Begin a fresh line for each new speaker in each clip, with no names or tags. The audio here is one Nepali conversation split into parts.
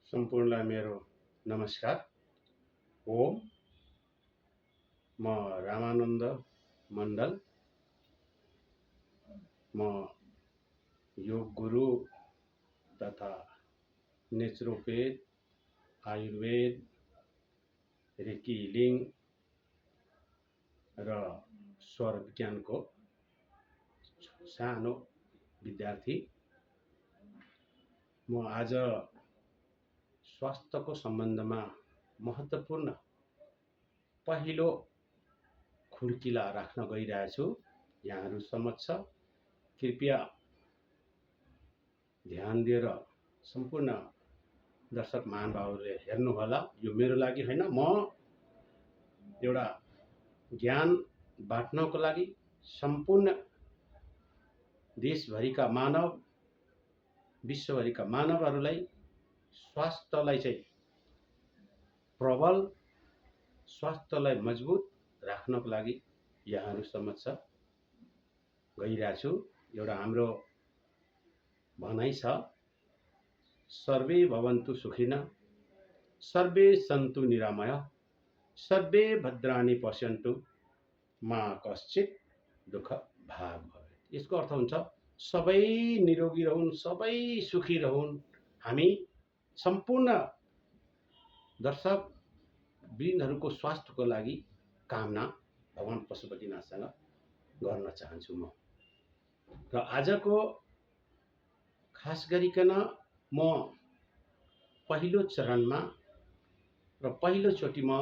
सम्पूर्णलाई मेरो नमस्कार। ओम। म रामानन्द मण्डल। म योग गुरु तथा नेचुरोपैथ, आयुर्वेद, रेकी हिलिङ र स्वर विज्ञानको सानो विद्यार्थी। म आज स्वास्थ्यको सम्बन्धमा महत्त्वपूर्ण पहिलो खुड्किला राख्न गइरहेछु यहाँहरू समक्ष। कृपया ध्यान दिएर सम्पूर्ण दर्शक महानुभावहरूले हेर्नुहोला। यो मेरो लागि होइन, म एउटा ज्ञान बाँड्नको लागि सम्पूर्ण देशभरिका मानव, विश्वभरिका मानवहरूलाई स्वास्थ्यलाई चाहिँ प्रबल, स्वास्थ्यलाई मजबुत राख्नको लागि यहाँहरू समक्ष गइरहेछु। एउटा हाम्रो भनाइ छ, सर्वे भवन्तु सुखिनः, सर्वे सन्तु निरामयः, सर्वे भद्राणि पश्यन्तु मा कश्चित् दुःख भाग भवेत्। यसको अर्थ हुन्छ सबै निरोगी रहन्, सबै सुखी रहन्। हामी सम्पूर्ण दर्शक वृन्दहरूको स्वास्थ्यको लागि कामना भगवान पशुपतिनाथसँग गर्न चाहन्छु म। र आजको खास गरिकन म पहिलो चरणमा र पहिलोचोटि म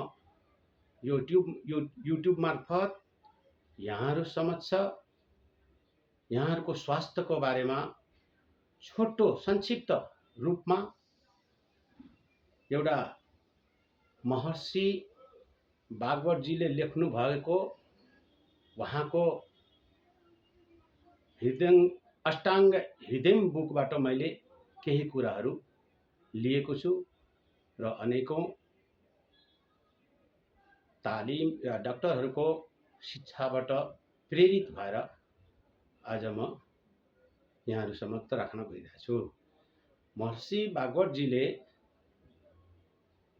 युट्युब मार्फत यहाँहरू समक्ष यहाँहरूको स्वास्थ्यको बारेमा छोटो संक्षिप्त रूपमा एउटा महर्षि भागवतजीले लेख्नु भएको उहाँको अष्टाङ्ग हृदय बुकबाट मैले केही कुराहरू लिएको छु र अनेकौं तालिम या डाक्टरहरूको शिक्षाबाट प्रेरित भएर आज म यहाँहरू समक्ष राख्न गइरहेको छु। महर्षि भागवतजीले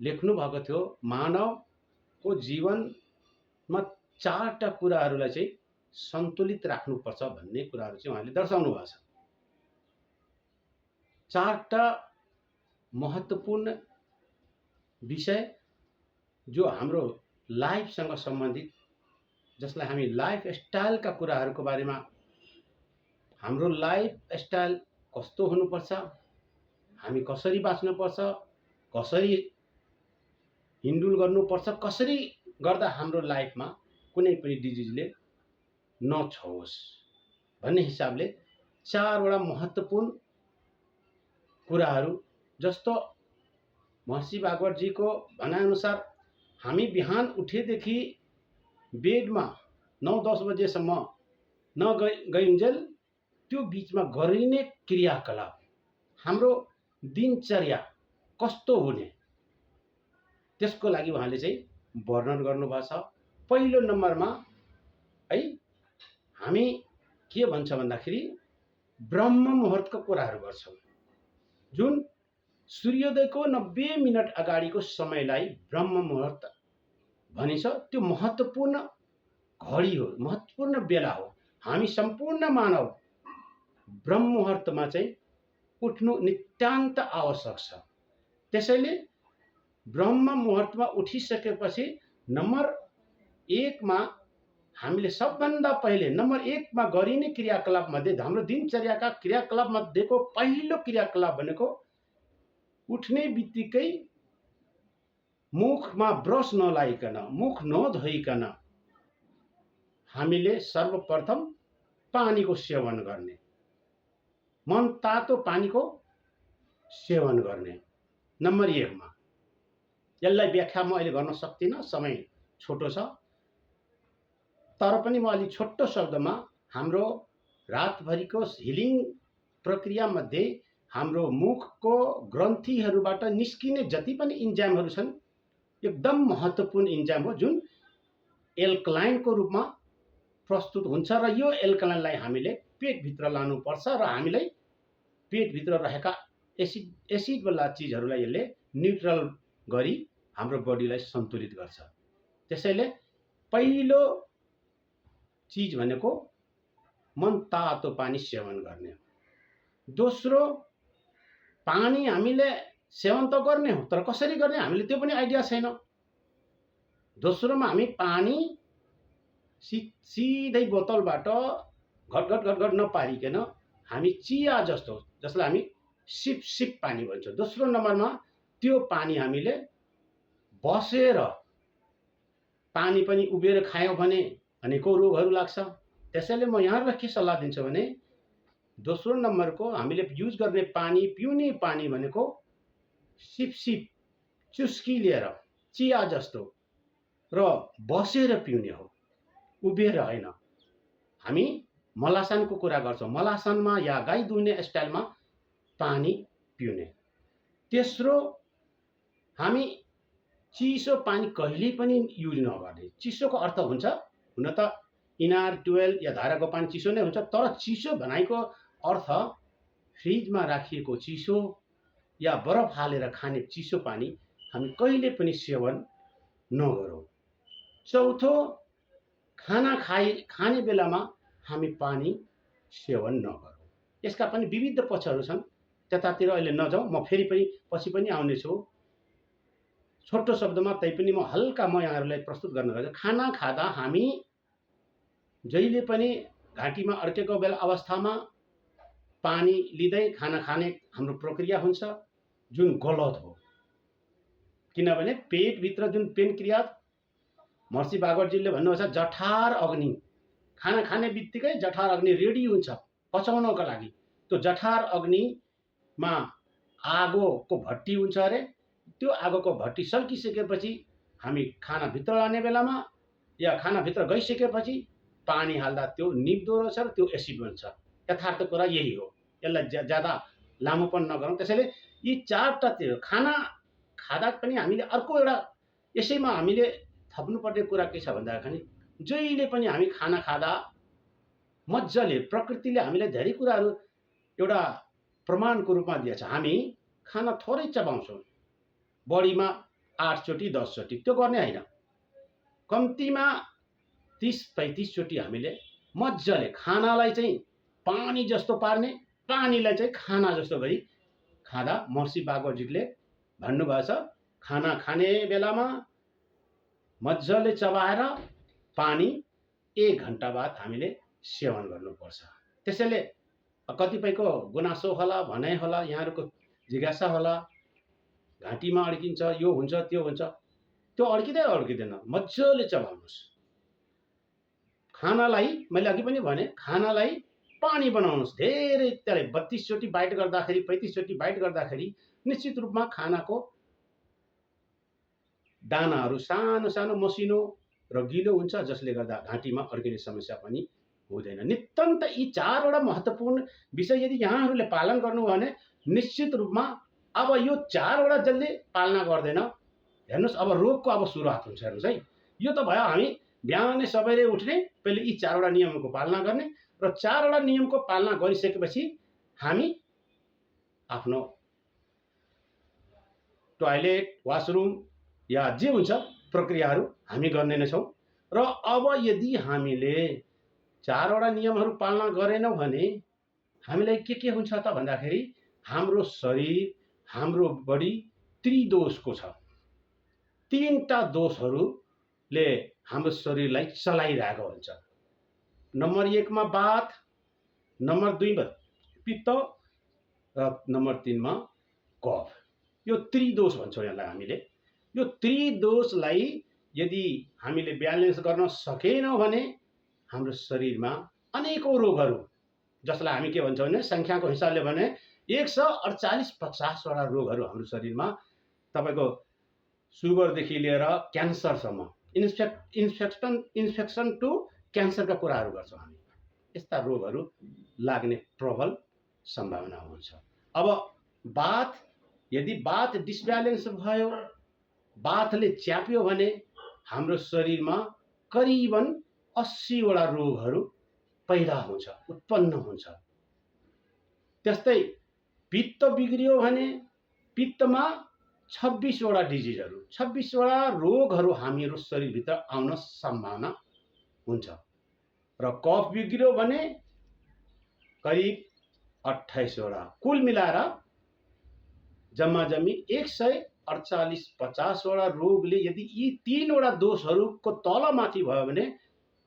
लेख्नु भएको थियो, मानवको जीवनमा चारवटा कुराहरूलाई चाहिँ सन्तुलित राख्नुपर्छ भन्ने कुराहरू चाहिँ उहाँले दर्शाउनु भएको छ। चारवटा महत्त्वपूर्ण विषय जो हाम्रो लाइफसँग सम्बन्धित, जसलाई हामी लाइफ स्टाइलका कुराहरूको बारेमा, हाम्रो लाइफ स्टाइल कस्तो हुनुपर्छ, हामी कसरी बाँच्नुपर्छ, कसरी हिन्डुल गर्नुपर्छ, कसरी गर्दा हाम्रो लाइफमा कुनै पनि डिजिजले नछोओस् भन्ने हिसाबले चारवटा महत्त्वपूर्ण कुराहरू, जस्तो महर्षि भागवतजीको भनाइअनुसार हामी बिहान उठेदेखि बेडमा 9-10 बजेसम्म नगइन्जेल त्यो बिचमा गरिने क्रियाकलाप, हाम्रो दिनचर्या कस्तो हुने, त्यसको लागि उहाँले चाहिँ वर्णन गर्नुभएको छ। पहिलो नम्बरमा है हामी के भन्छ भन्दाखेरि ब्रह्म मुहुर्तको कुराहरू गर्छौँ। जुन सूर्योदयको 90 मिनट अगाडिको समयलाई ब्रह्म मुहुर्त भनिन्छ। त्यो महत्त्वपूर्ण घडी हो, महत्त्वपूर्ण बेला हो। हामी सम्पूर्ण मानव ब्रह्म मुहुर्तमा चाहिँ उठ्नु नितान्त आवश्यक छ। त्यसैले ब्रह्म मुहुर्तमा उठिसकेपछि नम्बर 1 मा हामीले सबभन्दा पहिले नम्बर 1 मा गरिने क्रियाकलाप मध्ये, हाम्रो दिनचर्याका क्रियाकलाप मध्येको पहिलो क्रियाकलाप भनेको उठ्ने बित्तिकै मुखमा ब्रस नलाइकन, मुख नधोइकन हामीले सर्वप्रथम पानीको सेवन गर्ने, मन तातो पानीको सेवन गर्ने नम्बर 1 मा। यसलाई व्याख्या म अहिले गर्न सक्दिनँ, समय छोटो छ, तर पनि म अलि छोटो शब्दमा हाम्रो रातभरिको हिलिङ प्रक्रिया मध्ये हाम्रो मुखको ग्रन्थीहरूबाट निस्किने जति पनि इन्जाइमहरू छन्, एकदम महत्त्वपूर्ण इन्जाइम हो, जुन एल्कलाइनको रूपमा प्रस्तुत हुन्छ र यो एल्कलाइनलाई हामीले पेटभित्र लानुपर्छ र हामीलाई पेटभित्र रहेका एसिडवाला चिजहरूलाई यसले न्युट्रल गरी हाम्रो बडीलाई सन्तुलित गर्छ। त्यसैले पहिलो चिज भनेको मन तातो पानी सेवन गर्ने। दोस्रो, पानी हामीले सेवन त गर्ने हो, तर कसरी गर्ने हामीले त्यो पनि आइडिया छैन। दोस्रोमा हामी पानी सिधै बोतलबाट घटघट नपारिकन हामी चिया जस्तो, जसलाई हामी सिप सिप पानी भन्छौँ। दोस्रो नम्बरमा त्यो पानी हामीले बसेर पानी पनि उभिएर खायौँ भने अनेकौँ रोगहरू लाग्छ। त्यसैले म यहाँहरूलाई के सल्लाह दिन्छु भने दोस्रो नम्बरको हामीले युज गर्ने पानी, पिउने पानी भनेको सिप सिप चुस्की लिएर चिया जस्तो र बसेर पिउने हो, उभिएर होइन। हामी मलासनको कुरा गर्छौँ, मलासनमा या गाई दुहुने स्टाइलमा पानी पिउने। तेस्रो, हामी चिसो पानी कहिल्यै पनि युज नगर्ने। चिसोको अर्थ हुन्छ, हुन त इनार, ट्युबवेल या धाराको पानी चिसो नै हुन्छ, तर चिसो भनाइको अर्थ फ्रिजमा राखिएको चिसो या बरफ हालेर खाने चिसो पानी हामी कहिले पनि सेवन नगरौँ। चौथो, खाने बेलामा हामी पानी सेवन नगरौँ। यसका पनि विविध पक्षहरू छन्, त्यतातिर अहिले नजाउँ, म फेरि पनि पछि पनि आउनेछु। छोटो शब्दमा तैपनि म यहाँहरूलाई प्रस्तुत गर्न गएको। खाना खाँदा हामी जहिले पनि घाँटीमा अड्केको बेला अवस्थामा पानी लिँदै खाना खाने हाम्रो प्रक्रिया हुन्छ, जुन गलत हो। किनभने पेटभित्र जुन पेनक्रियास, महर्षि भागवतजीले भन्नुहुन्छ जठार अग्नि, खाना खाने बित्तिकै जठार अग्नि रेडी हुन्छ पचाउनको लागि। त्यो जठार अग्निमा आगोको भट्टी हुन्छ अरे। त्यो आगोको भट्टी सल्किसकेपछि हामी खाना भित्र लाने बेलामा या खाना भित्र गइसकेपछि पानी हाल्दा त्यो निप्दो रहेछ र त्यो एसिड बन्छ। यथार्थ कुरा यही हो। यसलाई ज्यादा लामोपन नगरौँ। त्यसैले यी चारवटा त्यो खाना खाँदा पनि हामीले अर्को एउटा यसैमा हामीले थप्नुपर्ने कुरा के छ भन्दाखेरि जहिले पनि हामी खाना खाँदा मजाले प्रकृतिले हामीलाई धेरै कुराहरू एउटा प्रमाणको रूपमा दिएछ। हामी खाना थोरै चबाउँछौँ, बढीमा 8 चोटि 10 चोटि, त्यो गर्ने होइन। कम्तीमा 30-35 चोटि हामीले मजाले खानालाई चाहिँ पानी जस्तो पार्ने, पानीलाई चाहिँ खाना जस्तो गरी खाँदा महर्षि भागवतजीले भन्नुभएको छ, खाना खाने बेलामा मजाले चबाएर पानी 1 घन्टा बाद हामीले सेवन गर्नुपर्छ। त्यसैले कतिपयको गुनासो होला, भनाइ होला, यहाँहरूको जिज्ञासा होला, घाँटीमा अड्किन्छ, यो हुन्छ त्यो हुन्छ, त्यो अड्किँदैन। मजाले चबाउनुहोस्। खानालाई मैले अघि पनि भने, खानालाई पानी बनाउनुहोस्। धेरै त्यसलाई 32 चोटि बाइट गर्दाखेरि, 35 चोटि बाइट गर्दाखेरि निश्चित रूपमा खानाको दानाहरू सानो सानो मसिनो र गिलो हुन्छ, जसले गर्दा घाँटीमा अड्किने समस्या पनि हुँदैन। नितान्त यी चारवटा महत्त्वपूर्ण विषय यदि यहाँहरूले पालन गर्नु हो भने निश्चित रूपमा अब यो चारवटा जसले पालना गर्दैन, हेर्नुहोस् अब रोगको अब सुरुवात हुन्छ। हेर्नुहोस् है, यो त भयो हामी बिहानै सबैले उठ्ने, पहिले यी चारवटा नियमको पालना गर्ने र चारवटा नियमको पालना गरिसकेपछि हामी आफ्नो टोयलेट, वासरुम या जे हुन्छ प्रक्रियाहरू हामी गर्ने नै छौँ। र अब यदि हामीले चारवटा नियमहरू पालना गरेनौँ भने हामीलाई के हुन्छ त भन्दाखेरि हाम्रो शरीर, हाम्रो बडी त्रिदोषको छ। 3टा दोषहरूले हाम्रो शरीरलाई चलाइरहेको हुन्छ। नम्बर 1 मा वात, नम्बर 2 मा पित्त र नम्बर 3 मा कफ। यो त्रिदोष भन्छौँ यसलाई हामीले। यो त्रिदोषलाई यदि हामीले ब्यालेन्स गर्न सकेनौँ भने हाम्रो शरीरमा अनेकौँ रोगहरू, जसलाई हामी के भन्छौँ भने सङ्ख्याको हिसाबले भने 148-50 वटा रोगहरू हाम्रो शरीरमा, तपाईँको सुगरदेखि लिएर क्यान्सरसम्म, इन्फेक्सन टु क्यान्सरका कुराहरू गर्छौँ हामी। यस्ता रोगहरू लाग्ने प्रबल सम्भावना हुन्छ। अब वात, यदि वात डिसब्यालेन्स भयो, वातले च्याप्यो भने हाम्रो शरीरमा करिबन 80 वटा रोगहरू पैदा हुन्छ, उत्पन्न हुन्छ। त्यस्तै पित्त बिग्रियो भने पित्तमा 26 वटा डिजिजहरू 26 वटा रोगहरू हामीहरू शरीरभित्र आउन सम्भावना हुन्छ र कफ बिग्रियो भने करिब 28 वटा कुल मिलाएर जम्मा जम्मी 148-50 वटा रोगले यदि यी 3 वटा दोषहरूको तलमाथि भयो भने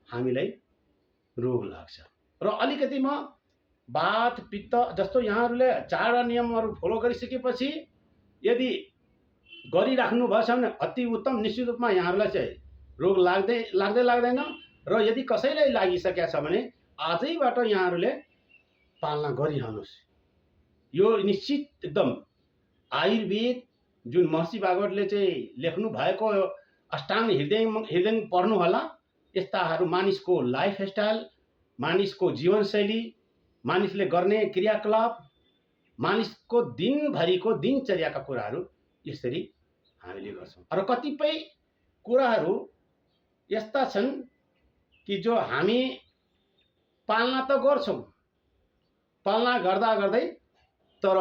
हामीलाई रोग लाग्छ। र अलिकति म वात पित्त जस्तो यहाँहरूले 4 नियमहरू फलो गरिसकेपछि यदि गरिराख्नु भएछ भने अति उत्तम। निश्चित रूपमा यहाँहरूलाई चाहिँ रोग लाग्दैन र यदि कसैलाई लागिसकेको छ भने आजैबाट यहाँहरूले पालना गरिहाल्नुहोस्। यो निश्चित एकदम आयुर्वेद जुन महर्षि भागवतले चाहिँ लेख्नु भएको अष्टाङ्ग हृदय पढ्नु होला। यस्ताहरू मानिसको लाइफस्टाइल, मानिसको जीवनशैली, मानिसले गर्ने क्रियाकलाप, मानिसको दिनभरिको दिनचर्याका कुराहरू यसरी हामीले गर्छौँ। र कतिपय कुराहरू यस्ता छन् कि जो हामी पालना त गर्छौँ, पालना गर्दा गर्दै तर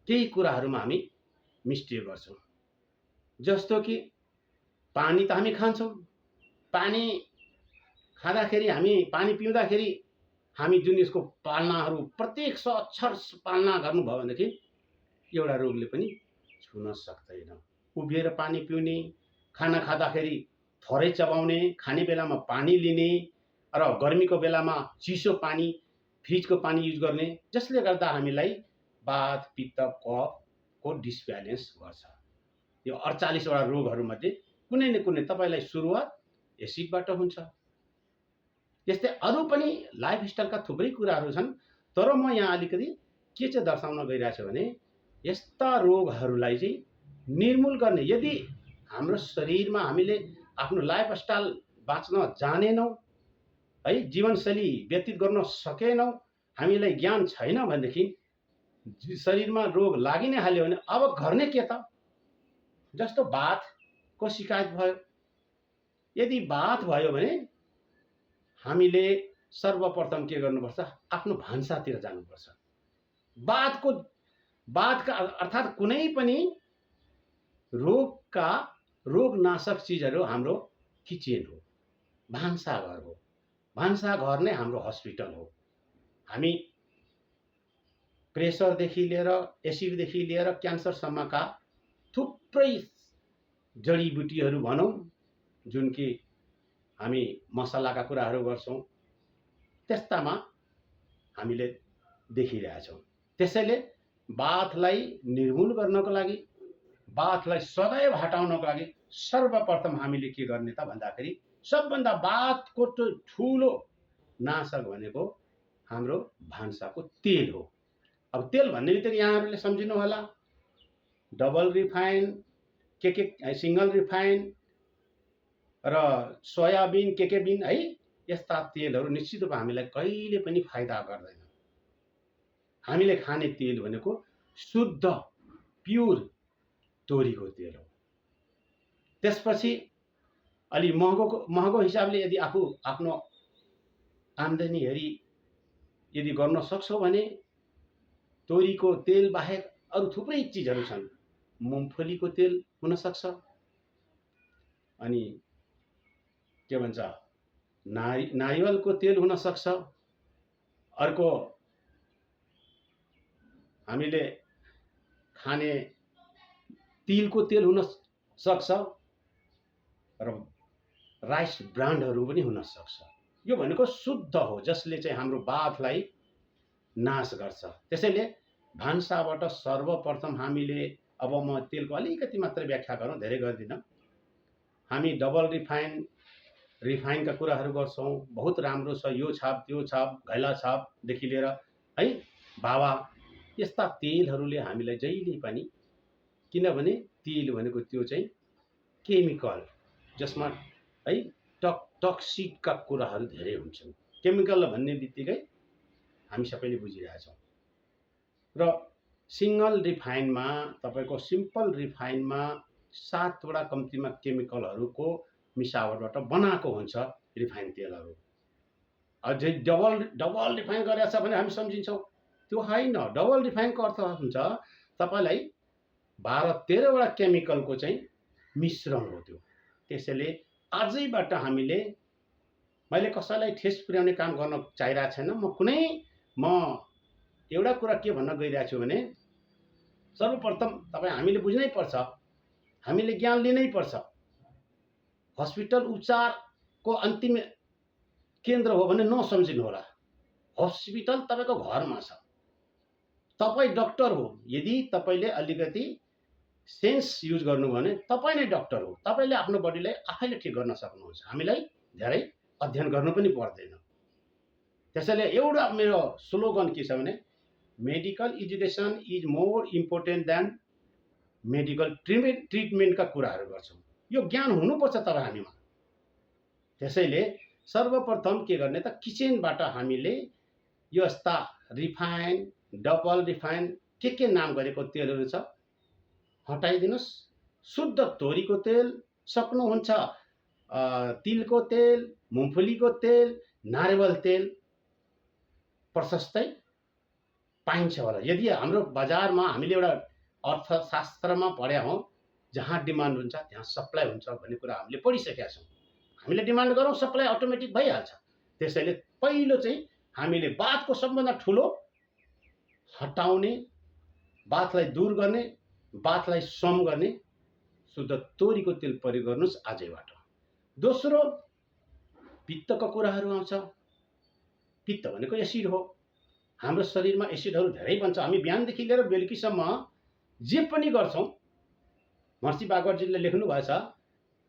केही कुराहरूमा हामी मिस्टेक गर्छौँ। जस्तो कि पानी त हामी खान्छौँ, पानी खाँदाखेरि हामी पानी पिउँदाखेरि हामी जुन यसको पालनाहरू प्रत्येक अक्षर पालना गर्नुभयो भनेदेखि एउटा रोगले पनि छुन सक्दैन। उभिएर पानी पिउने, खाना खाँदाखेरि थोरै चबाउने, खाने बेलामा पानी लिने र गर्मीको बेलामा चिसो पानी फ्रिजको पानी युज गर्ने, जसले गर्दा हामीलाई वात पित्त कफको डिसब्यालेन्स गर्छ। यो 48 वटा रोगहरूमध्ये कुनै न कुनै तपाईँलाई सुरुवात एसिडबाट हुन्छ। यस्तै अरू पनि लाइफस्टाइलका थुप्रै कुराहरू छन्। तर म यहाँ अलिकति के चाहिँ दर्शाउन गइरहेको छु भने यस्ता रोगहरूलाई चाहिँ निर्मूल गर्ने, यदि हाम्रो शरीरमा हामीले आफ्नो लाइफस्टाइल बाँच्न जानेनौँ है, जीवनशैली व्यतीत गर्न सकेनौँ, हामीलाई ज्ञान छैन भनेदेखि शरीरमा रोग लागि नै हाल्यो भने अब गर्ने के त? जस्तो वातको शिकायत भयो, यदि वात भयो भने हामीले सर्वप्रथम के गर्नुपर्छ? आफ्नो भान्सातिर जानुपर्छ। वातका अर्थात् कुनै पनि रोगनाशक चिजहरू हाम्रो किचन हो, भान्साघर हो। भान्साघर नै हाम्रो हस्पिटल हो। हामी प्रेसरदेखि लिएर एसिडदेखि लिएर क्यान्सरसम्मका थुप्रै जडीबुटीहरू भनौँ जुन कि हामी मसलाका कुराहरू गर्छौँ, त्यस्तामा हामीले देखिरहेछौँ। त्यसैले वातलाई निर्मूल गर्नको लागि, वातलाई सदैव हटाउनको लागि सर्वप्रथम हामीले के गर्ने त भन्दाखेरि सबभन्दा वातको ठुलो नाशक भनेको हाम्रो भान्साको तेल हो। अब तेल भन्ने बित्तिकै यहाँहरूले सम्झिनु होला डबल रिफाइन, के सिंगल रिफाइन र सोयाबिन के बिन है, यस्ता तेलहरू निश्चित रूपमा हामीलाई कहिले पनि फाइदा गर्दैन। हामीले खाने तेल भनेको शुद्ध प्युर तोरीको तेल हो। त्यसपछि अलि महँगो हिसाबले यदि आफू आफ्नो आम्दानी हेरी यदि गर्न सक्छौ भने तोरीको तेल बाहेक अरू थुप्रै चिजहरू छन्। मुङफलीको तेल हुन सक्छ, अनि के भन्छ नारिवलको तेल हुन सक्छ, अर्को हामीले खाने तिलको तेल हुन सक्छ र राइस ब्रान्डहरू पनि हुन सक्छ। यो भनेको शुद्ध हो, जसले चाहिँ हाम्रो वातलाई नाश गर्छ। त्यसैले भान्साबाट सर्वप्रथम हामीले, अब म तेलको अलिकति मात्र व्याख्या गरौँ, धेरै गर्दिनँ। हामी डबल रिफाइनका कुराहरू गर्छौँ, बहुत राम्रो छ। यो छाप त्यो छाप घैला छापदेखि लिएर है बाबा, यस्ता तेलहरूले हामीलाई जहिले पनि, किनभने तेल भनेको त्यो चाहिँ केमिकल जसमा है टक्सिकका कुराहरू धेरै हुन्छन्। केमिकल भन्ने बित्तिकै हामी सबैले बुझिरहेछौँ। र सिंगल रिफाइनमा तपाईँको सिम्पल रिफाइनमा 7 वटा कम्तीमा केमिकलहरूको मिसावटबाट बनाएको हुन्छ रिफाइन तेलहरू। अझै डबल रिफाइन गरेछ भने हामी सम्झिन्छौँ त्यो होइन। डबल रिफाइनको अर्थ हुन्छ तपाईँलाई 12-13वटा केमिकलको चाहिँ मिश्रण हो त्यो। त्यसैले आजैबाट हामीले, मैले कसैलाई ठेस पुर्याउने काम गर्न चाहिरहेको छैन। म एउटा कुरा के भन्न गइरहेको छु भने, सर्वप्रथम तपाईँ हामीले बुझ्नै पर्छ, हामीले ज्ञान लिनै पर्छ। हस्पिटल उपचारको अन्तिम केन्द्र हो भने नसम्झिनु होला। हस्पिटल तपाईँको घरमा छ। तपाईँ डक्टर हो। यदि तपाईँले अलिकति सेन्स युज गर्नुभयो भने तपाईँ नै डक्टर हो। तपाईँले आफ्नो बडीलाई आफैले ठिक गर्न सक्नुहुन्छ। हामीलाई धेरै अध्ययन गर्नु पनि पर्दैन। त्यसैले एउटा मेरो स्लोगन के छ भने, medical education is more important than medical ट्रिटमेन्टका कुराहरू गर्छौँ। यो ज्ञान हुनुपर्छ तपाईँ हामीमा। त्यसैले सर्वप्रथम के गर्ने त, किचनबाट हामीले यो यस्ता रिफाइन, डबल रिफाइन के नाम गरेको तेलहरू छ हटाइदिनुहोस्। शुद्ध तोरीको तेल सक्नुहुन्छ, तिलको तेल, मुङफलीको तेल, नारिवल तेल प्रशस्तै पाइन्छ होला। यदि हाम्रो बजारमा हामीले एउटा अर्थशास्त्रमा पढ्या हौँ, जहाँ डिमान्ड हुन्छ त्यहाँ सप्लाई हुन्छ भन्ने कुरा हामीले पढिसकेका छौँ। हामीले डिमान्ड गरौँ, सप्लाई अटोमेटिक भइहाल्छ। त्यसैले पहिलो चाहिँ हामीले बातको सबभन्दा ठुलो हटाउने, बातलाई दूर गर्ने, बातलाई सम गर्ने शुद्ध तोरीको तेल प्रयोग गर्नुहोस् आजैबाट। दोस्रो, पित्तको कुराहरू आउँछ। पित्त भनेको एसिड हो। हाम्रो शरीरमा एसिडहरू धेरै बन्छ। हामी बिहानदेखि लिएर बेलुकीसम्म जे पनि गर्छौँ, मर्सी बागवटजीले लेख्नु भएछ,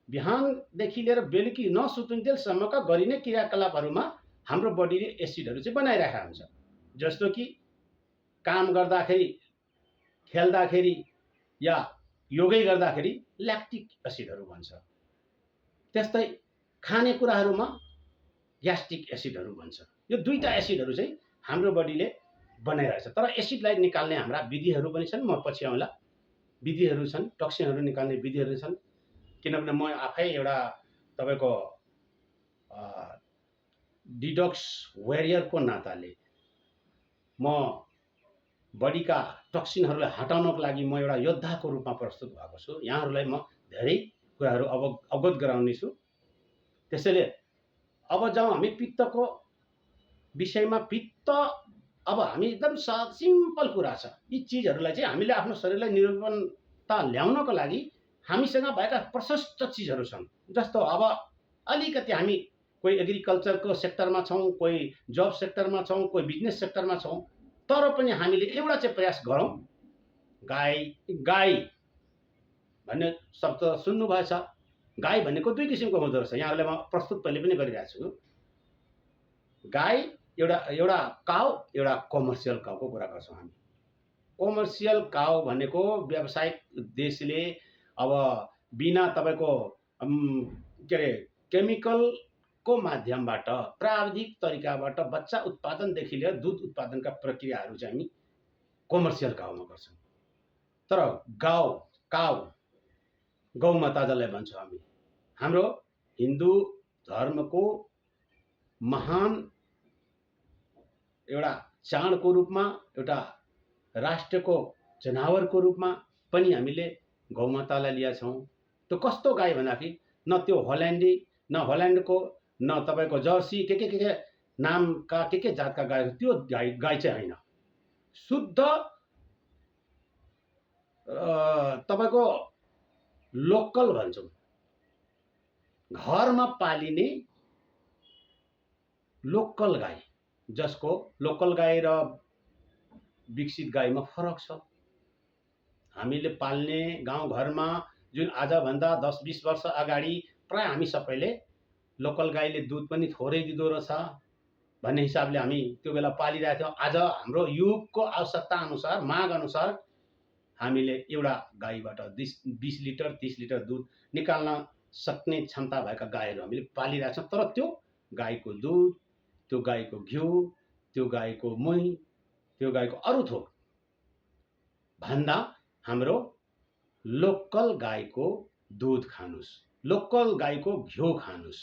बिहानदेखि लिएर बेलुकी नसुतिन्जेलसम्मका गरिने क्रियाकलापहरूमा हाम्रो बडीले एसिडहरू चाहिँ बनाइरहेको हुन्छ। जस्तो कि काम गर्दाखेरि, खेल्दाखेरि या योगै गर्दाखेरि ल्याक्टिक एसिडहरू बन्छ। त्यस्तै खानेकुराहरूमा ग्यास्ट्रिक एसिडहरू बन्छ। यो दुईटा एसिडहरू चाहिँ हाम्रो बडीले बनाइरहेछ। तर एसिडलाई निकाल्ने हाम्रा विधिहरू पनि छन्। म पछि आउँला। विधिहरू छन्, टक्सिनहरू निकाल्ने विधिहरू छन्। किनभने म आफै एउटा तपाईँको डिटक्स वेरियरको नाताले म बडीका टक्सिनहरूलाई हटाउनको लागि म एउटा योद्धाको रूपमा प्रस्तुत भएको छु। यहाँहरूलाई म धेरै कुराहरू अवगत गराउने छु। त्यसैले अब जाउँ हामी पित्तको विषयमा। पित्त, अब हामी एकदम सिम्पल कुरा छ। यी चिजहरूलाई चाहिँ हामीले आफ्नो शरीरलाई निरूपणता ल्याउनको लागि हामीसँग भएका प्रशस्त चिजहरू छन्। जस्तो अब अलिकति हामी कोही एग्रिकल्चरको सेक्टरमा छौँ, कोही जब सेक्टरमा छौँ, कोही बिजनेस सेक्टरमा छौँ, तर पनि हामीले एउटा चाहिँ प्रयास गरौँ। गाई भन्ने शब्द सुन्नुभएछ। गाई भनेको दुई किसिमको हुँदो रहेछ। यहाँहरूलाई म प्रस्तुत पहिले पनि गरिरहेको छु। गाई एउटा काउ, एउटा कमर्सियल काउको कुरा गर्छौँ हामी। कमर्सियल काउ भनेको व्यावसायिक उद्देश्यले अब बिना तपाईँको के अरे केमिकलको माध्यमबाट, प्राविधिक तरिकाबाट बच्चा उत्पादनदेखि लिएर दूध उत्पादनका प्रक्रियाहरू चाहिँ हामी कमर्सियल काउमा गर्छौँ। तर काउ गौमाता जसलाई भन्छौँ हामी, हाम्रो हिन्दू धर्मको महान एउटा चाडको रूपमा, एउटा राष्ट्रको जनावरको रूपमा पनि हामीले गौमातालाई लिएका छौँ। त्यो कस्तो गाई भन्दाखेरि न त्यो होल्यान्डी, न होल्यान्डको, न तपाईँको जर्सी के नामका के जातका गाईहरू, त्यो गाई चाहिँ होइन। शुद्ध तपाईँको लोकल भन्छौँ, घरमा पालिने लोकल गाई, जसको लोकल गाई र विकसित गाईमा फरक छ। हामीले पाल्ने गाउँघरमा जुन आजभन्दा 10-20 वर्ष अगाडि प्राय हामी सबैले लोकल गाईले दुध पनि थोरै दिँदो रहेछ भन्ने हिसाबले हामी त्यो बेला पालिरहेका थियौँ। आज हाम्रो युगको आवश्यकता अनुसार, माग अनुसार हामीले एउटा गाईबाट 20 लिटर 30 लिटर दुध निकाल्न सक्ने क्षमता भएका गाईहरू हामीले पालिरहेका छौँ। तर त्यो गाईको दुध, त्यो गाईको घिउ, त्यो गाईको मही, त्यो गाईको अरू थोक भन्दा हाम्रो लोकल गाईको दुध खानुस्, लोकल गाईको घिउ खानुस्।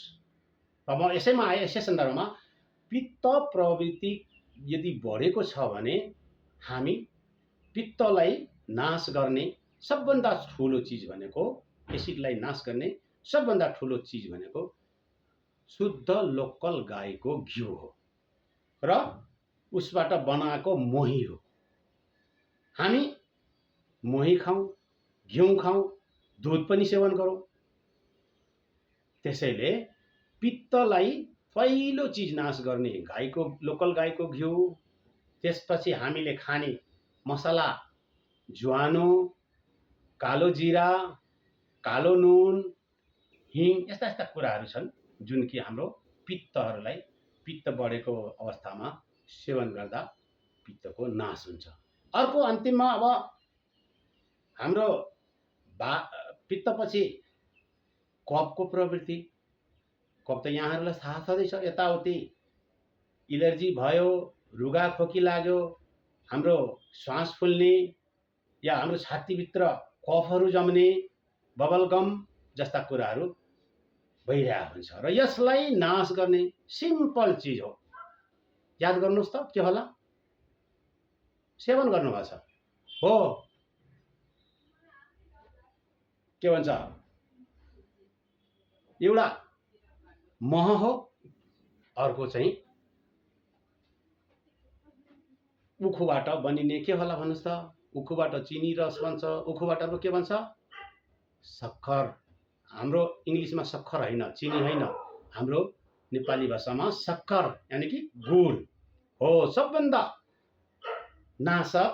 अब यसै सन्दर्भमा पित्त प्रवृत्ति यदि बढेको छ भने हामी पित्तलाई नाश गर्ने सबभन्दा ठुलो चिज भनेको, एसिडलाई नाश गर्ने सबभन्दा ठुलो चिज भनेको शुद्ध लोकल गाईको घिउ हो र उसबाट बनाएको मही हो। हामी मही खाउँ, घिउ खाउँ, दुध पनि सेवन गरौँ। त्यसैले पित्तलाई पहिलो चिज नाश गर्ने गाईको, लोकल गाईको घिउ, त्यसपछि हामीले खाने मसला, ज्वानो, कालो जिरा, कालो नुन, हिङ, यस्ता यस्ता कुराहरू छन् जुन कि हाम्रो पित्तहरूलाई, पित्त बढेको अवस्थामा सेवन गर्दा पित्तको नाश हुन्छ। अर्को अन्तिममा अब हाम्रो पित्तपछि कफको प्रवृत्ति। कफ त यहाँहरूलाई थाहा छँदैछ, यताउति एलर्जी भयो, रुगा खोकी लाग्यो, हाम्रो श्वास फुल्ने या हाम्रो छातीभित्र कफहरू जम्ने, बबलगम जस्ता कुराहरू भइरहेको हुन्छ र यसलाई नाश गर्ने सिम्पल चिज हो। याद गर्नुहोस् त के होला? सेवन गर्नुभएको छ हो, के भन्छ, एउटा मह हो, अर्को चाहिँ उखुबाट बनिने के होला भन्नुहोस् त? उखुबाट चिनी रस बन्छ, उखुबाट के बन्छ? सक्खर। हाम्रो इङ्ग्लिसमा सक्खर होइन, चिनी होइन, हाम्रो नेपाली भाषामा सक्खर यानि कि गुड हो। सबभन्दा नाशक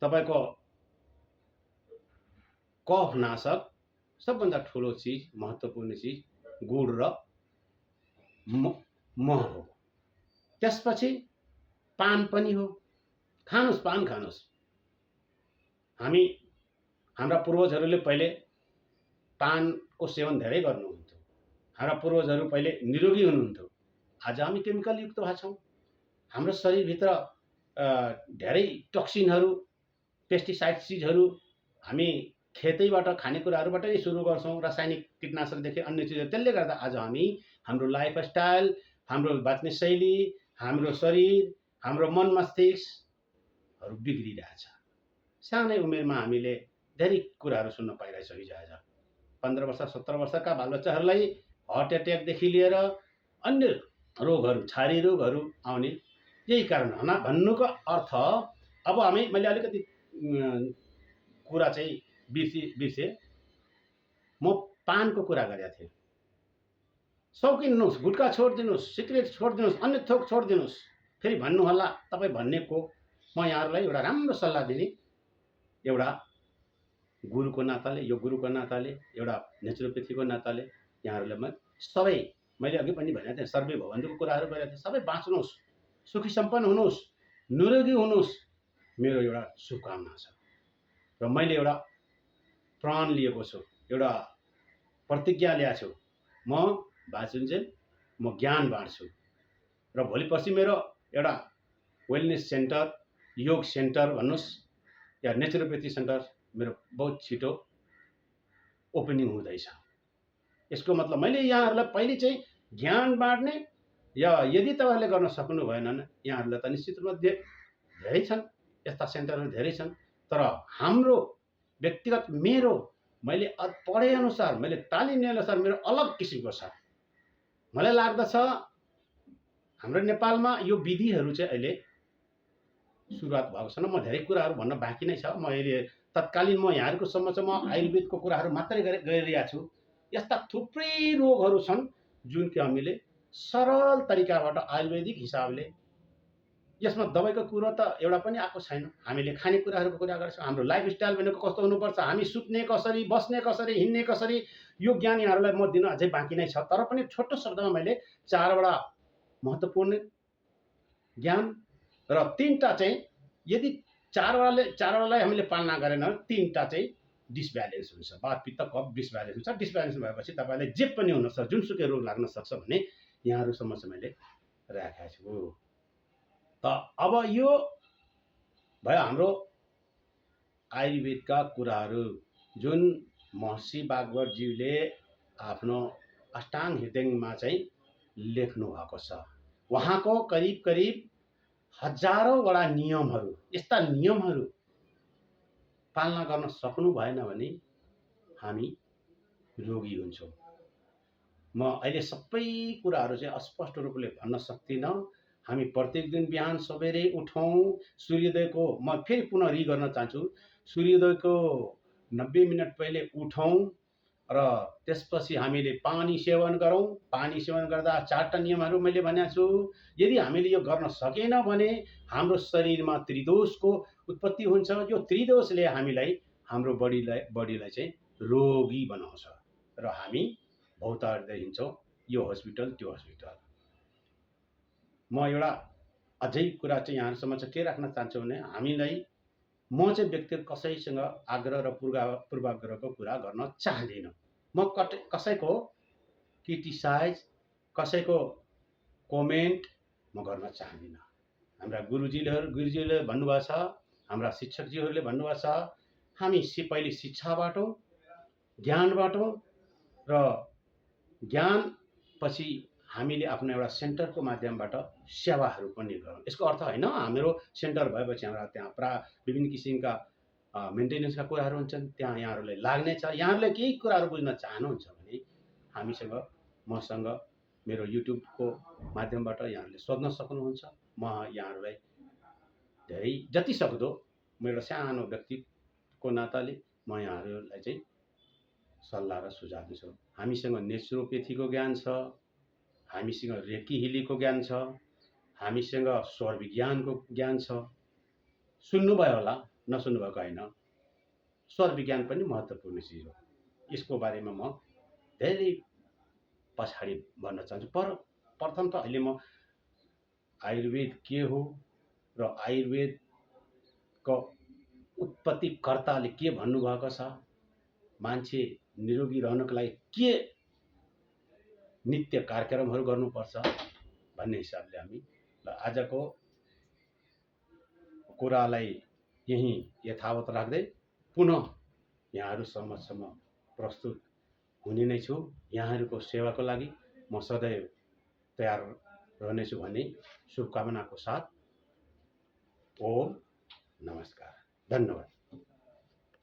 तपाईँको कफ नाशक सबभन्दा ठुलो चिज, महत्त्वपूर्ण चिज गुड र मह हो। त्यसपछि पान पनि हो। खानुहोस्, पान खानुहोस्। हाम्रा पूर्वजहरूले पहिले पानको सेवन धेरै गर्नुहुन्थ्यो। हाम्रा पूर्वजहरू पहिले निरोगी हुनुहुन्थ्यो। आज हामी केमिकल युक्त भएका छौँ। हाम्रो शरीरभित्र धेरै टक्सिनहरू, पेस्टिसाइड चिजहरू हामी खेतैबाट, खानेकुराहरूबाट नै सुरु गर्छौँ, रासायनिक कीटनाशकदेखि अन्य चिजहरू। त्यसले गर्दा आज हामी, हाम्रो लाइफस्टाइल, हाम्रो बाँच्ने शैली, हाम्रो शरीर, हाम्रो मन मस्तिष्कहरू बिग्रिरहेछ। सानै उमेरमा हामीले धेरै कुराहरू सुन्न पाइरहेछौँ। हिजो आज 15 वर्ष 17 वर्षका बालबच्चाहरूलाई हार्ट एट्याकदेखि लिएर अन्य रोगहरू, छारी रोगहरू आउने यही कारण हो। भन्नुको अर्थ अब मैले अलिकति कुरा चाहिँ बिर्से। म पानको कुरा गरेको थिएँ। सौकिनुहोस्, गुटखा छोडिदिनुहोस्, सिगरेट छोडिदिनुहोस्, अन्य थोक छोडिदिनुहोस्। फेरि भन्नुहोला तपाईँ भन्नेको म यहाँहरूलाई एउटा राम्रो सल्लाह दिने, एउटा गुरुको नाताले, यो गुरुको नाताले, एउटा नेचुरोपेथीको नाताले यहाँहरूलाई म सबै, मैले अघि पनि भनेको थिएँ, सर्वे भवन्तुको कुराहरू गरेको थिएँ। सबै बाँच्नुहोस्, सुखी सम्पन्न हुनुहोस्, निरोगी हुनुहोस्, मेरो एउटा शुभकामना छ। र मैले एउटा प्रण लिएको छु, एउटा प्रतिज्ञा ल्याएको छु। म बाँचुन्जेल म ज्ञान बाँड्छु र भोलि पर्सि मेरो एउटा वेलनेस सेन्टर, योग सेन्टर भन्नुहोस् या नेचुरोपेथी सेन्टर मेरो बहुत छिटो ओपनिङ हुँदैछ। यसको मतलब मैले यहाँहरूलाई पहिले चाहिँ ज्ञान बाँड्ने, या यदि तपाईँहरूले गर्न सक्नु भएन भने यहाँहरूलाई त निश्चित रूपमा धेरै छन्, यस्ता सेन्टरहरू धेरै छन्। तर हाम्रो व्यक्तिगत मैले पढेअनुसार, मैले तालिम लिएअनुसार मेरो अलग किसिमको छ। मलाई लाग्दछ हाम्रो नेपालमा यो विधिहरू चाहिँ अहिले सुरुवात भएको छैन। म धेरै कुराहरू भन्न बाँकी नै छ। म अहिले तत्कालीन यहाँहरूको समक्षमा आयुर्वेदको कुराहरू मात्रै गरिरहेको छु। यस्ता थुप्रै रोगहरू छन् जुन कि हामीले सरल तरिकाबाट आयुर्वेदिक हिसाबले, यसमा दबाईको कुरो त एउटा पनि आएको छैन। हामीले खानेकुराहरूको कुरा गर्छौँ। हाम्रो लाइफस्टाइल भनेको कस्तो हुनुपर्छ, हामी सुत्ने कसरी, बस्ने कसरी, हिँड्ने कसरी, यो ज्ञान यहाँहरूलाई म दिन अझै बाँकी नै छ। तर पनि छोटो शब्दमा मैले 4वटा महत्त्वपूर्ण ज्ञान र 3टा चाहिँ, यदि 4वटालाई हामीले पालना गरेन भने 3टा चाहिँ डिसब्यालेन्स हुन्छ। वात पित्त कफ डिसब्यालेन्स हुन्छ। डिसब्यालेन्स भएपछि तपाईँलाई जे पनि हुनसक्छ, जुनसुकै रोग लाग्न सक्छ भन्ने यहाँहरूसम्म चाहिँ मैले राखेको छु। त अब यो भयो हाम्रो आयुर्वेदका कुराहरू जुन महर्षि भागवतज्यूले आफ्नो अष्टाङ्ग हृदयमा चाहिँ लेख्नु भएको छ। उहाँको करिब हजारौँवटा नियमहरू, यस्ता नियमहरू पालना गर्न सक्नु भएन भने हामी रोगी हुन्छौँ। म अहिले सबै कुराहरू चाहिँ अस्पष्ट रूपले भन्न सक्दिनँ। हामी प्रत्येक दिन बिहान सबेरै उठौँ, सूर्योदयको म फेरि पुनः गर्न चाहन्छु, सूर्योदयको 90 मिनट पहिले उठौँ र त्यसपछि हामीले पानी सेवन गरौँ। पानी सेवन गर्दा 4टा नियमहरू मैले भनेको छु। यदि हामीले यो गर्न सकेन भने हाम्रो शरीरमा त्रिदोषको उत्पत्ति हुन्छ। यो त्रिदोषले हामीलाई, हाम्रो बडीलाई चाहिँ रोगी बनाउँछ र हामी भौतार्दै हिँड्छौँ, यो हस्पिटल त्यो हस्पिटल। म एउटा अझै कुरा चाहिँ यहाँहरूसम्म चाहिँ के राख्न चाहन्छु भने हामीलाई, म चाहिँ व्यक्तिगत कसैसँग आग्रह र पूर्वाग्रहको कुरा गर्न चाहदिनँ। म कसैको क्रिटिसाइज, कसैको कमेन्ट म गर्न चाहदिनँ। हाम्रा गुरुजीले भन्नुभएको छ, हाम्रा शिक्षकजीहरूले भन्नुभएको छ, हामी पहिले शिक्षा बाटौँ, ज्ञान बाटौँ र ज्ञान पछि हामीले आफ्नो एउटा सेन्टरको माध्यमबाट सेवाहरू पनि गरौँ। यसको अर्थ होइन हाम्रो सेन्टर भएपछि हाम्रा त्यहाँ विभिन्न किसिमका मेन्टेनेन्सका कुराहरू हुन्छन्, त्यहाँ यहाँहरूलाई लाग्नेछ। यहाँहरूले केही कुराहरू बुझ्न चाहनुहुन्छ भने हामीसँग, मसँग मेरो युट्युबको माध्यमबाट यहाँहरूले सोध्न सक्नुहुन्छ। म यहाँहरूलाई धेरै जति सक्दो म एउटा सानो व्यक्तिको नाताले म यहाँहरूलाई चाहिँ सल्लाह र सुझाव दिन्छु। हामीसँग नेचुरोपेथीको ज्ञान छ, हामीसँग रेकी हिलीको ज्ञान छ, हामीसँग स्वर विज्ञानको ज्ञान छ। सुन्नुभयो होला, नसुन्नुभएको होइन। स्वर विज्ञान पनि महत्त्वपूर्ण चिज हो। यसको बारेमा म धेरै पछाडि भन्न चाहन्छु। प्रथम त अहिले म आयुर्वेद के हो र आयुर्वेदको उत्पत्तिकर्ताले के भन्नुभएको छ, मान्छे निरोगी रहनको लागि के नित्य कार्यक्रमहरू गर्नुपर्छ भन्ने हिसाबले हामी ल आजको कुरालाई यहीँ यथावत राख्दै पुनः यहाँहरू समक्षमा प्रस्तुत हुने नै छु। यहाँहरूको सेवाको लागि म सदैव तयार रहनेछु भन्ने शुभकामनाको साथ ओम नमस्कार, धन्यवाद।